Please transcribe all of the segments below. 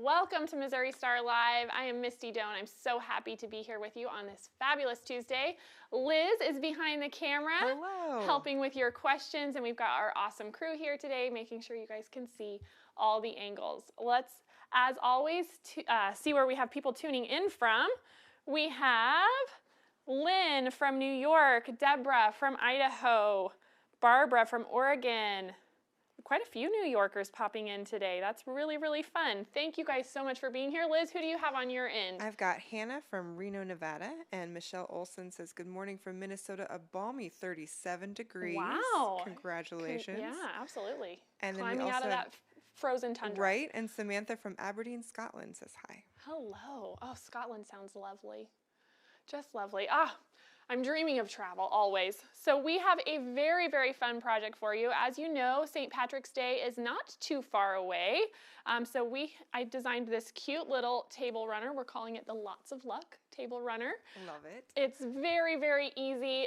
Welcome to Missouri Star Live. I am Misty Doan. I'm so happy to be here with you on this fabulous Tuesday. Liz is behind the camera. Hello. Helping with your questions, and we've got our awesome crew here today, making sure you guys can see all the angles. Let's, as always, see where we have people tuning in from. We have Lynn from New York, Deborah from Idaho, Barbara from Oregon. Quite a few New Yorkers popping in today. That's really, really fun. Thank you guys so much for being here. Liz, who do you have on your end? I've got Hannah from Reno, Nevada, and Michelle Olson says, good morning from Minnesota, a balmy 37 degrees. Wow. Congratulations. Yeah, absolutely. And then climbing we also out of that frozen tundra. Right, and Samantha from Aberdeen, Scotland says hi. Hello. Oh, Scotland sounds lovely. Just lovely. I'm dreaming of travel always. So we have a very, very fun project for you. As you know, St. Patrick's Day is not too far away. I designed this cute little table runner. We're calling it the Lots of Luck Table Runner. Love it. It's very, very easy.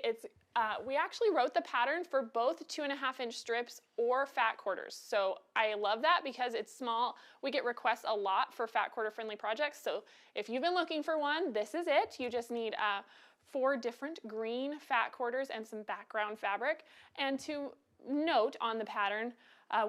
We actually wrote the pattern for both 2.5-inch strips or fat quarters. So I love that because it's small. We get requests a lot for fat quarter friendly projects. So if you've been looking for one, this is it. You just need 4 different green fat quarters and some background fabric. And to note on the pattern,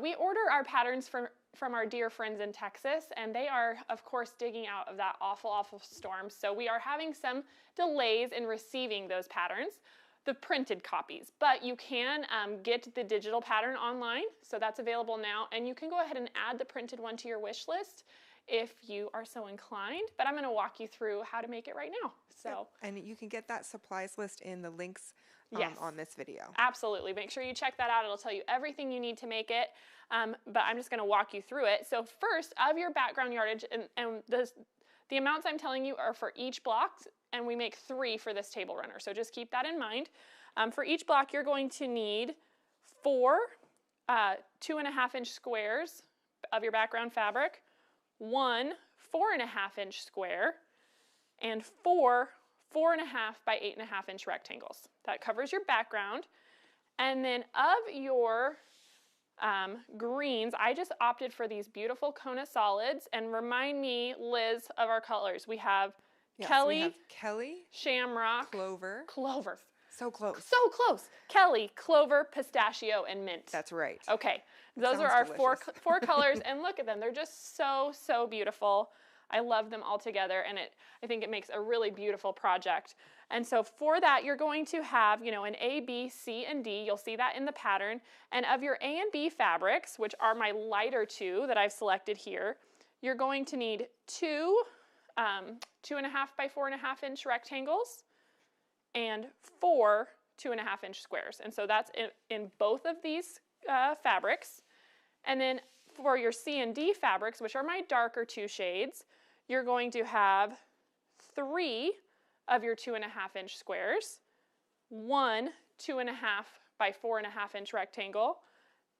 we order our patterns from our dear friends in Texas, and they are, of course, digging out of that awful, awful storm. So we are having some delays in receiving those patterns, the printed copies. But you can get the digital pattern online, so that's available now. And you can go ahead and add the printed one to your wish list if you are so inclined, but I'm going to walk you through how to make it right now. So, and you can get that supplies list in the links yes, on this video. Absolutely. Make sure you check that out. It'll tell you everything you need to make it, but I'm just going to walk you through it. So first, of your background yardage, and the amounts I'm telling you are for each block, and we make 3 for this table runner, so just keep that in mind. For each block, you're going to need 4 2.5-inch squares of your background fabric, 1 4.5-inch square, and 4 4.5 by 8.5-inch rectangles. That covers your background. And then of your greens, I just opted for these beautiful Kona solids. And remind me, Liz, of our colors. We have Kelly, Shamrock, Clover. So close. So close. Kelly, Clover, Pistachio, and Mint. That's right. Okay. Those are our four colors, and look at them. They're just so, so beautiful. I love them all together, and I think it makes a really beautiful project. And so for that, you're going to have, an A, B, C, and D. You'll see that in the pattern. And of your A and B fabrics, which are my lighter 2 that I've selected here, you're going to need 2 2.5 by 4.5-inch rectangles and 4 2.5-inch squares. And so that's in both of these fabrics. And then for your C and D fabrics, which are my darker 2 shades, you're going to have 3 of your 2.5-inch squares, 1 2.5 by 4.5-inch rectangle,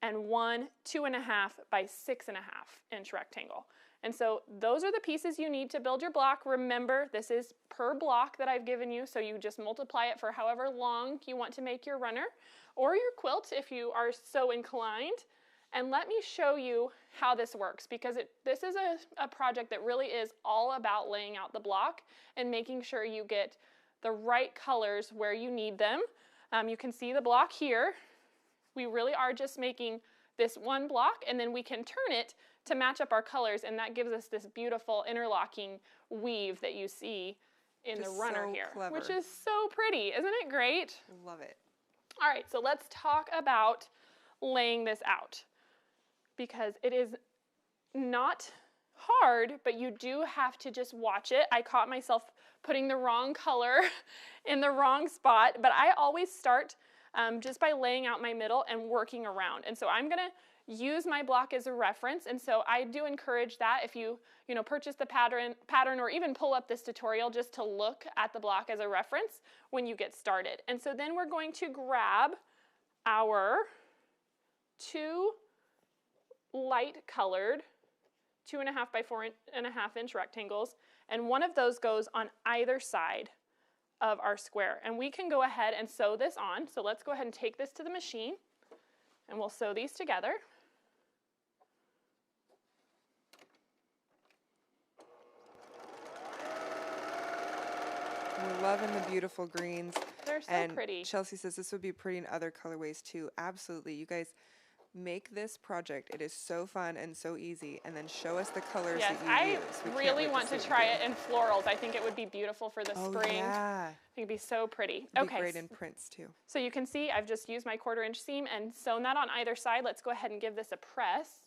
and 1 2.5 by 6.5-inch rectangle. And so those are the pieces you need to build your block. Remember, this is per block that I've given you, so you just multiply it for however long you want to make your runner or your quilt if you are so inclined. And let me show you how this works, because this is a project that really is all about laying out the block and making sure you get the right colors where you need them. You can see the block here. We really are just making this one block, and then we can turn it to match up our colors, and that gives us this beautiful interlocking weave that you see in the runner here, which is so pretty. Isn't it great? Love it. All right, so let's talk about laying this out, because it is not hard, but you do have to just watch it. I caught myself putting the wrong color in the wrong spot, but I always start just by laying out my middle and working around. And so I'm gonna use my block as a reference, and so I do encourage that if you purchase the pattern or even pull up this tutorial, just to look at the block as a reference when you get started. And so then we're going to grab our 2 light colored 2.5 by 4.5-inch rectangles, and one of those goes on either side of our square. And we can go ahead and sew this on. So let's go ahead and take this to the machine, and we'll sew these together. loving the beautiful greens. They're so And pretty. Chelsea says this would be pretty in other colorways too. Absolutely. You guys make this project. It is so fun and so easy. And then show us the colors Yes, that you I use. We can't really wait want to see try you it in florals. I think it would be beautiful for the do. Oh, spring. yeah. I think it'd be so pretty. It'd be great in prints too. So you can see I've just used my 1/4 inch seam and sewn that on either side. Let's go ahead and give this a press.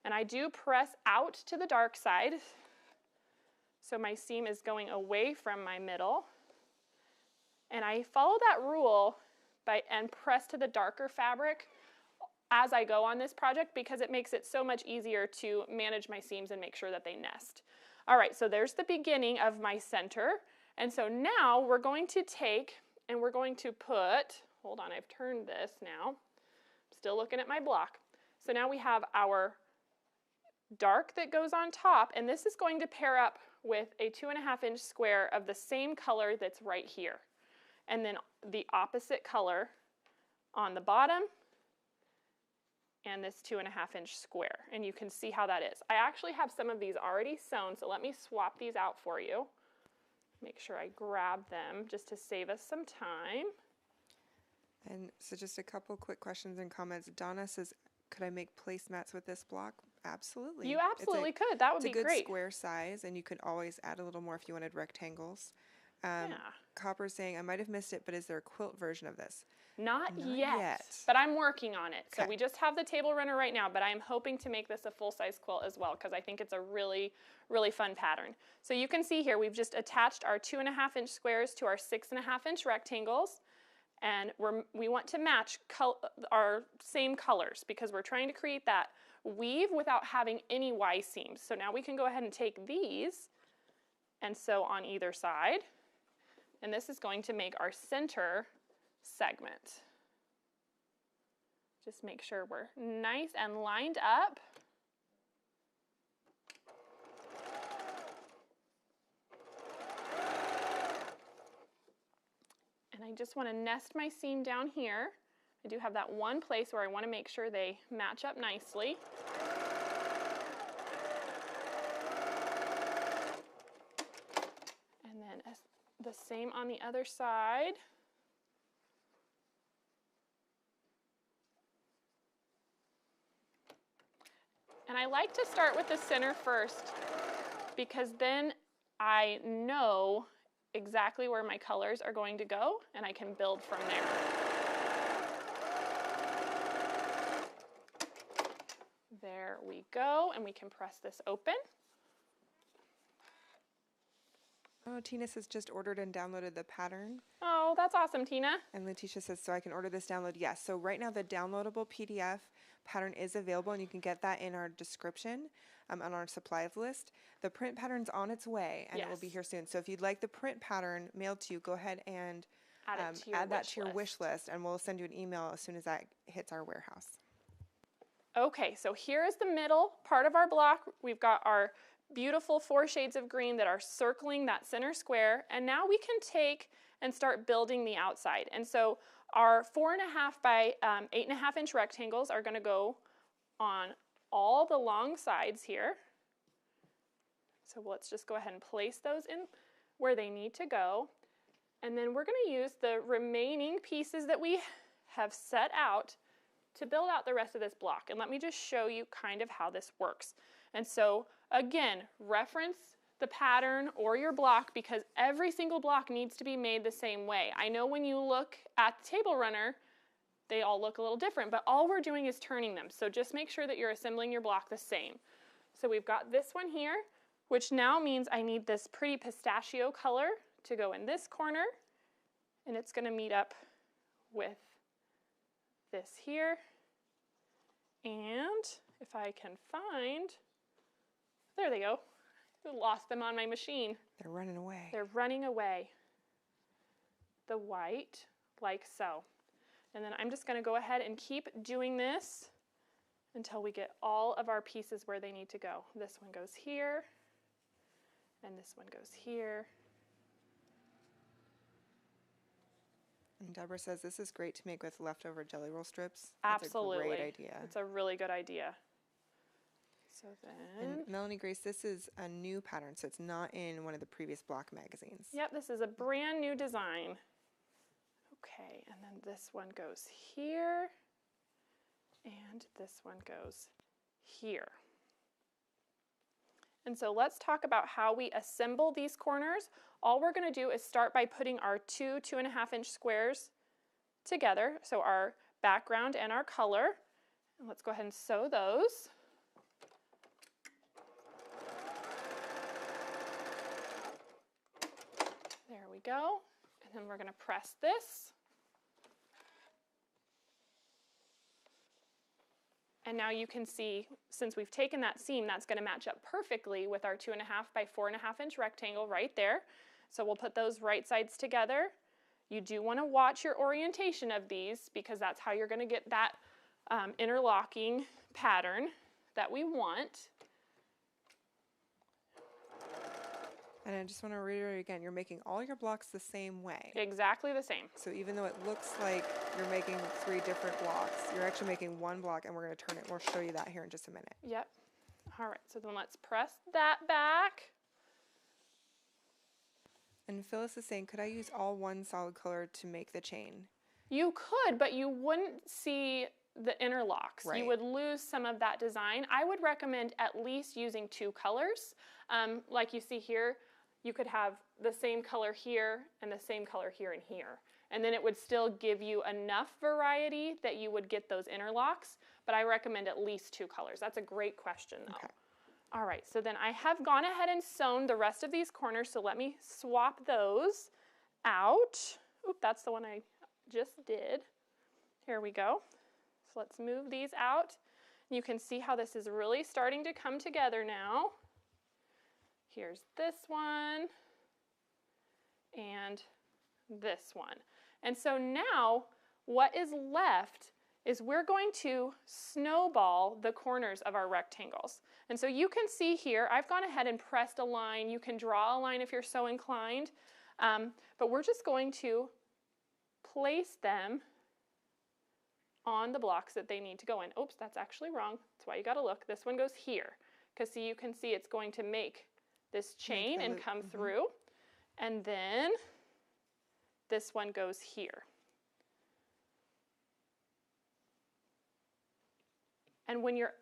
And I do press out to the dark side. So my seam is going away from my middle. And I follow that rule and press to the darker fabric as I go on this project because it makes it so much easier to manage my seams and make sure that they nest. All right, so there's the beginning of my center. And so now we're going to take and we're going to put, hold on, I've turned this now. I'm still looking at my block. So now we have our dark that goes on top, and this is going to pair up with a 2.5 inch square of the same color that's right here. And then the opposite color on the bottom and this 2.5 inch square. And you can see how that is. I actually have some of these already sewn, so let me swap these out for you. Make sure I grab them just to save us some time. And so just a couple quick questions and comments. Donna says, could I make placemats with this block? Absolutely. You absolutely could. That would be great. It's a good square size, and you could always add a little more if you wanted rectangles. Yeah. Copper's saying, I might have missed it, but is there a quilt version of this? Not yet, but I'm working on it. Okay. So we just have the table runner right now, but I'm hoping to make this a full-size quilt as well because I think it's a really, really fun pattern. So you can see here we've just attached our 2.5 inch squares to our 6.5 inch rectangles, and we want to match our same colors because we're trying to create that weave without having any Y seams. So now we can go ahead and take these and sew on either side, and this is going to make our center segment. Just make sure we're nice and lined up. And I just want to nest my seam down here. I do have that one place where I want to make sure they match up nicely. And then the same on the other side. And I like to start with the center first because then I know exactly where my colors are going to go and I can build from there. There we go, and we can press this open. Oh, Tina says just ordered and downloaded the pattern. Oh, that's awesome, Tina. And Letitia says, so I can order this download? Yes. So right now the downloadable PDF pattern is available, and you can get that in our description on our supplies list. The print pattern's on its way, and it will be here soon. So if you'd like the print pattern mailed to you, go ahead and add that to your wish list, and we'll send you an email as soon as that hits our warehouse. Okay, so here is the middle part of our block. We've got our beautiful 4 shades of green that are circling that center square, and now we can take and start building the outside. And so our 4.5 by 8.5 inch rectangles are going to go on all the long sides here. So let's just go ahead and place those in where they need to go. And then we're going to use the remaining pieces that we have set out to build out the rest of this block. And let me just show you kind of how this works. And so again, reference the pattern or your block because every single block needs to be made the same way. I know when you look at the table runner, they all look a little different, but all we're doing is turning them. So just make sure that you're assembling your block the same. So we've got this one here, which now means I need this pretty pistachio color to go in this corner, and it's going to meet up with this here. And if I can find, there they go. I lost them on my machine. They're running away. They're running away. The white, like so. And then I'm just going to go ahead and keep doing this until we get all of our pieces where they need to go. This one goes here, and this one goes here. And Deborah says this is great to make with leftover jelly roll strips. Absolutely. That's a great idea. It's a really good idea. So then... And Melanie Grace, this is a new pattern, so it's not in one of the previous block magazines. Yep, this is a brand new design. Okay, and then this one goes here, and this one goes here. And so let's talk about how we assemble these corners. All we're going to do is start by putting our 2.5-inch squares together, so our background and our color. And let's go ahead and sew those. There we go. And then we're going to press this. And now you can see, since we've taken that seam, that's going to match up perfectly with our 2.5 by 4.5-inch rectangle right there. So we'll put those right sides together. You do want to watch your orientation of these because that's how you're going to get that interlocking pattern that we want. And I just want to reiterate again, you're making all your blocks the same way. Exactly the same. So even though it looks like you're making 3 different blocks, you're actually making one block, and we're going to turn it. We'll show you that here in just a minute. Yep. All right, so then let's press that back. And Phyllis is saying, could I use all one solid color to make the chain? You could, but you wouldn't see the interlocks. Right. You would lose some of that design. I would recommend at least using 2 colors. Like you see here, you could have the same color here and the same color here and here. And then it would still give you enough variety that you would get those interlocks, but I recommend at least 2 colors. That's a great question though. Okay. All right, so then I have gone ahead and sewn the rest of these corners, so let me swap those out. Oop, that's the one I just did. Here we go. So let's move these out. You can see how this is really starting to come together now. Here's this one and this one. And so now what is left is we're going to snowball the corners of our rectangles. And so you can see here, I've gone ahead and pressed a line. You can draw a line if you're so inclined, but we're just going to place them on the blocks that they need to go in. Oops, that's actually wrong. That's why you gotta look. This one goes here, because see, you can see it's going to make this chain and come through. And then this one goes here. And when you're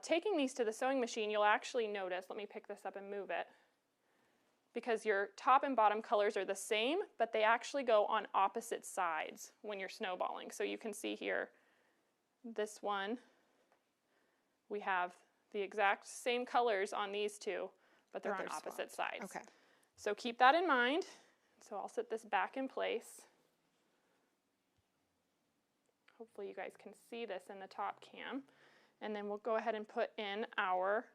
taking these to the sewing machine, you'll actually notice, let me pick this up and move it, because your top and bottom colors are the same, but they actually go on opposite sides when you're snowballing. So you can see here, this one, we have the exact same colors on these two, but they're on opposite sides. Okay. So keep that in mind. So I'll set this back in place. Hopefully you guys can see this in the top cam. And then we'll go ahead and put in our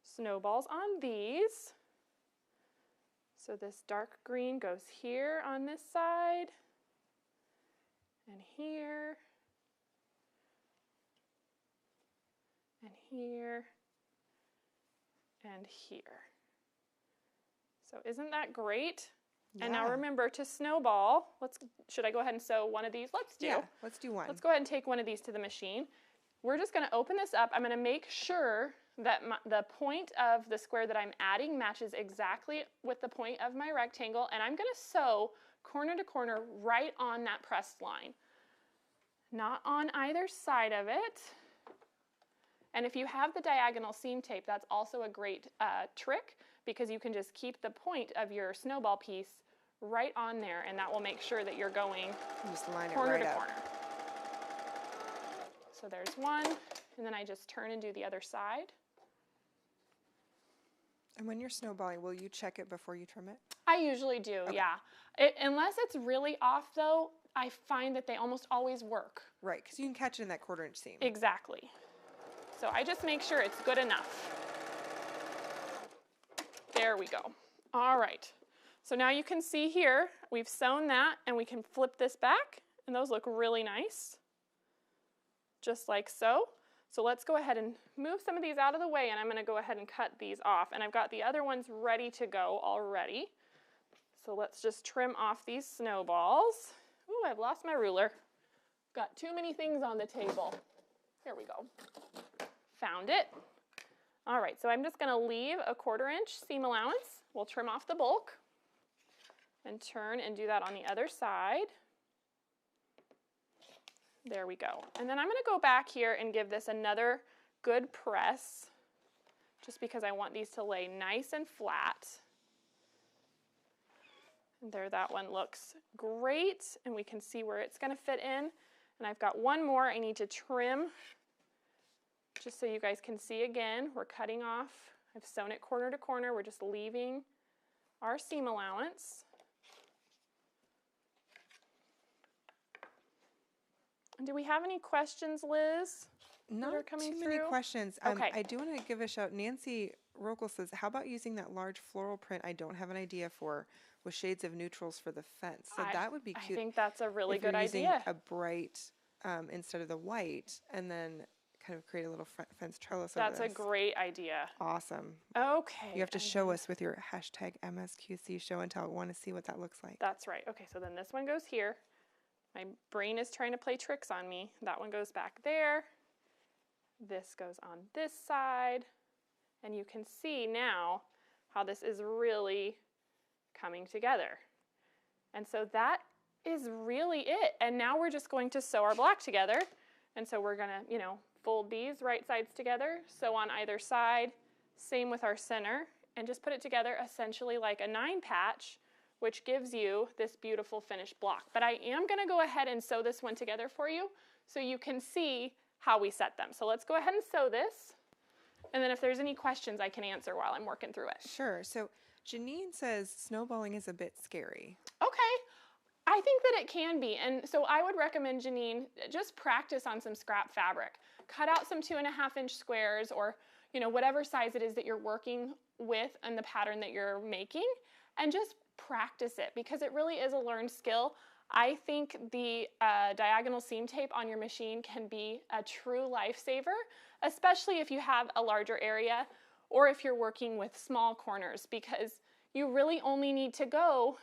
snowballs on these. So this dark green goes here on this side, and here, and here, and here. So isn't that great? Yeah. And now remember to snowball. Should I go ahead and sew one of these? Let's do. Yeah, let's do one. Let's go ahead and take one of these to the machine. We're just going to open this up. I'm going to make sure that the point of the square that I'm adding matches exactly with the point of my rectangle, and I'm going to sew corner to corner right on that pressed line. Not on either side of it. And if you have the diagonal seam tape, that's also a great trick, because you can just keep the point of your snowball piece right on there, and that will make sure that you're going corner to corner. So there's one, and then I just turn and do the other side. And when you're snowballing, will you check it before you trim it? I usually do, okay. Yeah. Unless it's really off, though, I find that they almost always work. Right, because you can catch it in that 1/4 inch seam. Exactly. So I just make sure it's good enough. There we go. All right. So now you can see here, we've sewn that, and we can flip this back, and those look really nice. Just like so. So let's go ahead and move some of these out of the way, and I'm going to go ahead and cut these off. And I've got the other ones ready to go already. So let's just trim off these snowballs. Ooh, I've lost my ruler. Got too many things on the table. Here we go. Found it. All right, so I'm just gonna leave a 1/4 inch seam allowance. We'll trim off the bulk and turn and do that on the other side. There we go. And then I'm gonna go back here and give this another good press, just because I want these to lay nice and flat. And there, that one looks great, and we can see where it's gonna fit in. And I've got one more I need to trim, just so you guys can see again. We're cutting off, I've sewn it corner to corner. We're just leaving our seam allowance. Do we have any questions, Liz? Not too many questions. Okay. I do want to give a shout. Nancy Rokel says, how about using that large floral print I don't have an idea for, with shades of neutrals for the fence? So that would be cute. I think that's a really good idea. Using idea. a bright instead of the white, and then kind of create a little fence trellis over this. That's a great idea. Awesome. Okay. You have to show us with your hashtag MSQC show and tell. I want to see what that looks like. That's right. Okay, so then this one goes here. My brain is trying to play tricks on me. That one goes back there. This goes on this side. And you can see now how this is really coming together. And so that is really it. And now we're just going to sew our block together. And so we're gonna, fold these right sides together, sew on either side, same with our center, and just put it together essentially like a 9 patch, which gives you this beautiful finished block. But I am gonna go ahead and sew this one together for you so you can see how we set them. So let's go ahead and sew this. And then if there's any questions, I can answer while I'm working through it. Sure. So Janine says snowballing is a bit scary. Okay. I think that it can be. And so I would recommend, Janine, just practice on some scrap fabric. Cut out some 2.5 inch squares, or whatever size it is that you're working with and the pattern that you're making, and just practice it, because it really is a learned skill. I think the diagonal seam tape on your machine can be a true lifesaver, especially if you have a larger area or if you're working with small corners, because you really only need to go,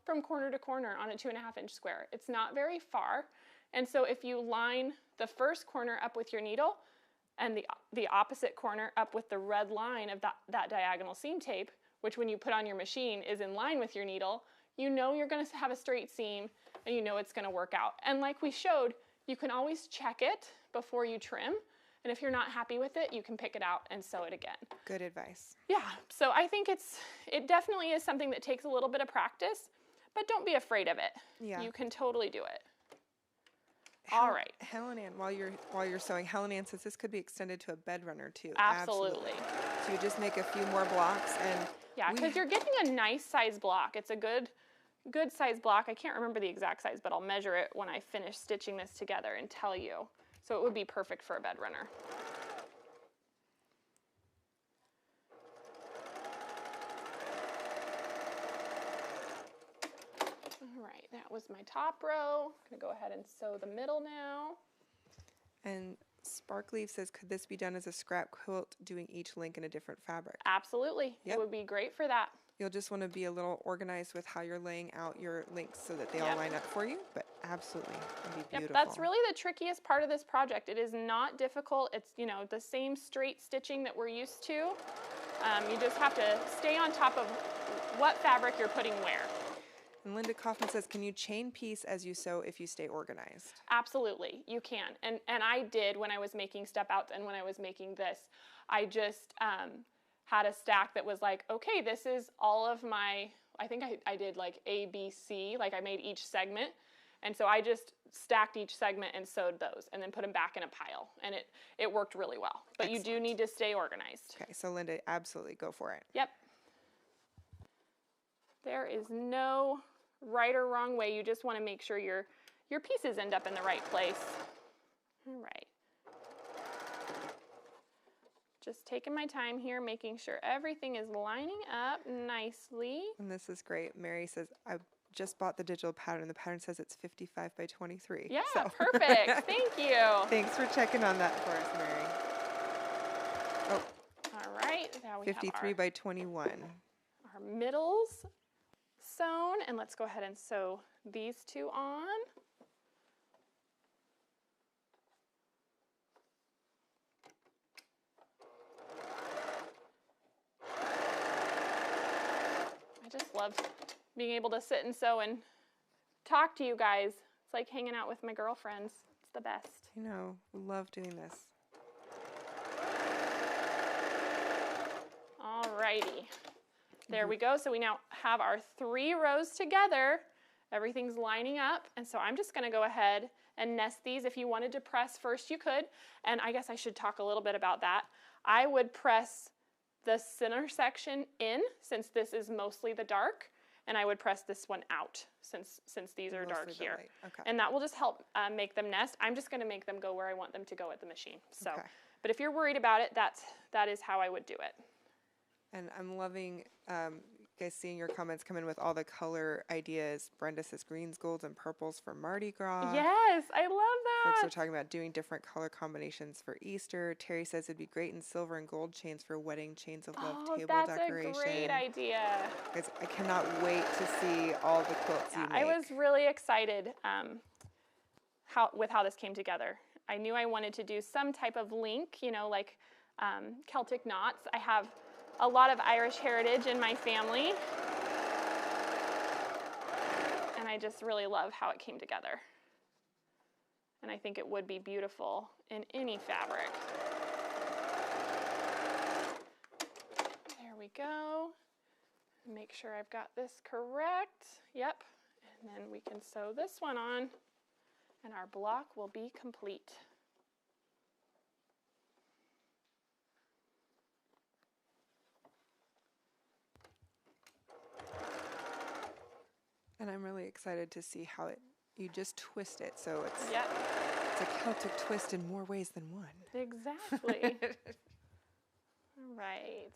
from corner to corner on a 2.5 inch square. It's not very far. And so if you line the first corner up with your needle and the opposite corner up with the red line of that diagonal seam tape, which when you put on your machine is in line with your needle, you're gonna have a straight seam, and it's gonna work out. And like we showed, you can always check it before you trim. And if you're not happy with it, you can pick it out and sew it again. Good advice. Yeah, so I think it definitely is something that takes a little bit of practice, but don't be afraid of it. Yeah. You can totally do it. All right. Helen Ann, while you're sewing, Helen Ann says this could be extended to a bed runner too. Absolutely. So you just make a few more blocks and yeah, because you're getting a nice size block. It's a good size block. I can't remember the exact size, but I'll measure it when I finish stitching this together and tell you. So it would be perfect for a bed runner. All right, that was my top row. I'm gonna go ahead and sew the middle now. And Sparkleaf says, could this be done as a scrap quilt, doing each link in a different fabric? Absolutely. Yep. It would be great for that. You'll just want to be a little organized with how you're laying out your links so that they all line up for you, but absolutely, it'd be beautiful. Yep, that's really the trickiest part of this project. It is not difficult. It's, the same straight stitching that we're used to. You just have to stay on top of what fabric you're putting where. And Linda Kaufman says, can you chain piece as you sew if you stay organized? Absolutely, you can. And I did when I was making step outs and when I was making this. I just had a stack that was like, okay, this is all of my, I think I did like A, B, C, like I made each segment. And so I just stacked each segment and sewed those and then put them back in a pile. And it worked really well. But excellent. You do need to stay organized. Okay, so Linda, absolutely go for it. Yep. There is no right or wrong way. You just want to make sure your pieces end up in the right place. All right. Just taking my time here, making sure everything is lining up nicely. And this is great. Mary says, I just bought the digital pattern. The pattern says it's 55 by 23. Yeah, so. Perfect. Thank you. Thanks for checking on that for us, Mary. Oh. All right. Now we 53 by 21. Our middles sewn, and let's go ahead and sew these two on. I just love being able to sit and sew and talk to you guys. It's like hanging out with my girlfriends. It's the best. I know. Love doing this. Alrighty. There we go. So we now have our 3 rows together. Everything's lining up. And so I'm just going to go ahead and nest these. If you wanted to press first, you could. And I guess I should talk a little bit about that. I would press the center section in, since this is mostly the dark. And I would press this one out, since these are dark here. Okay. And that will just help make them nest. I'm just going to make them go where I want them to go at the machine. So, okay. But if you're worried about it, that is how I would do it. And I'm loving guys seeing your comments come in with all the color ideas. Brenda says greens, golds, and purples for Mardi Gras. Yes, I love that. Folks are talking about doing different color combinations for Easter. Terry says it'd be great in silver and gold chains for wedding chains of love table decoration. That's a great idea. Guys, I cannot wait to see all the quilts you make. I was really excited with how this came together. I knew I wanted to do some type of link, you know, like Celtic knots. I have a lot of Irish heritage in my family, and I just really love how it came together. And I think it would be beautiful in any fabric. There we go. Make sure I've got this correct. Yep. And then we can sew this one on, and our block will be complete. And I'm really excited to see how you just twist it. So it's, yep. It's a Celtic twist in more ways than one. Exactly. All right.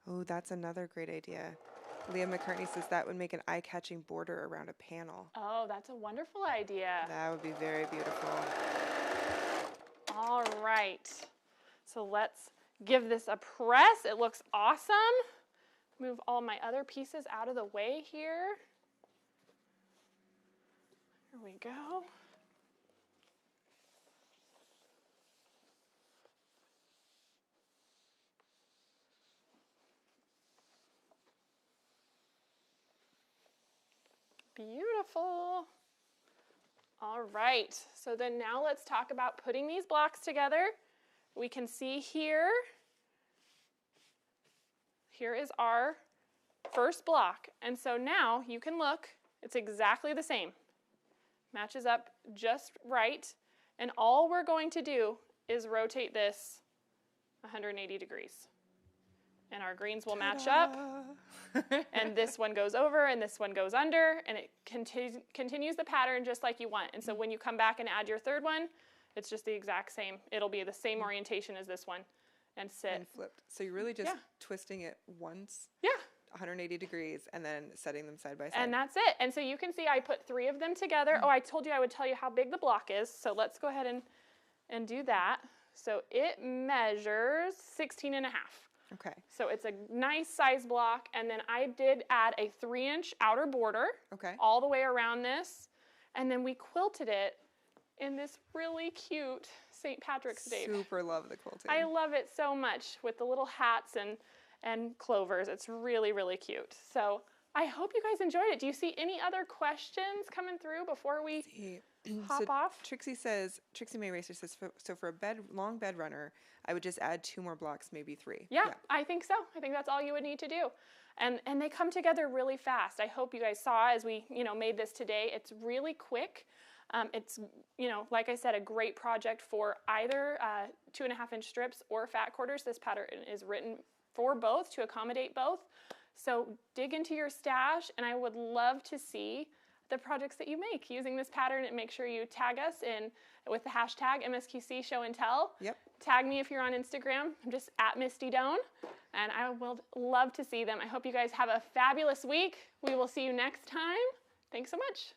Oh, that's another great idea. Leah McCartney says that would make an eye-catching border around a panel. Oh, that's a wonderful idea. That would be very beautiful. All right. So let's give this a press. It looks awesome. Move all my other pieces out of the way here. Here we go. Beautiful. All right, so then now let's talk about putting these blocks together. We can see here is our first block. And so now you can look, it's exactly the same. Matches up just right. And all we're going to do is rotate this 180 degrees. And our greens will match up, and this one goes over, and this one goes under, and it continues the pattern just like you want. And so when you come back and add your third one, it's just the exact same. It'll be the same orientation as this one, and sit. And flipped. So you're really just twisting it once, 180 degrees, and then setting them side by side. And that's it. And so you can see I put 3 of them together. Oh, I told you I would tell you how big the block is, so let's go ahead and do that. So it measures 16 and a half. Okay. So it's a nice size block, and then I did add a 3-inch outer border all the way around this, and then we quilted it in this really cute St. Patrick's Day. Super love the quilting. I love it so much with the little hats and clovers. It's really, really cute. So I hope you guys enjoyed it. Do you see any other questions coming through before we hop off? Trixie May Racer says, so for a long bed runner, I would just add 2 more blocks, maybe 3. Yeah, I think so. I think that's all you would need to do. And they come together really fast. I hope you guys saw as we, made this today. It's really quick. It's, like I said, a great project for either 2.5-inch strips or fat quarters. This pattern is written for both, to accommodate both. So dig into your stash, and I would love to see the projects that you make using this pattern, and make sure you tag us in with the hashtag MSQC Show and Tell. Yep. Tag me if you're on Instagram. I'm just at Misty Doan, and I will love to see them. I hope you guys have a fabulous week. We will see you next time. Thanks so much.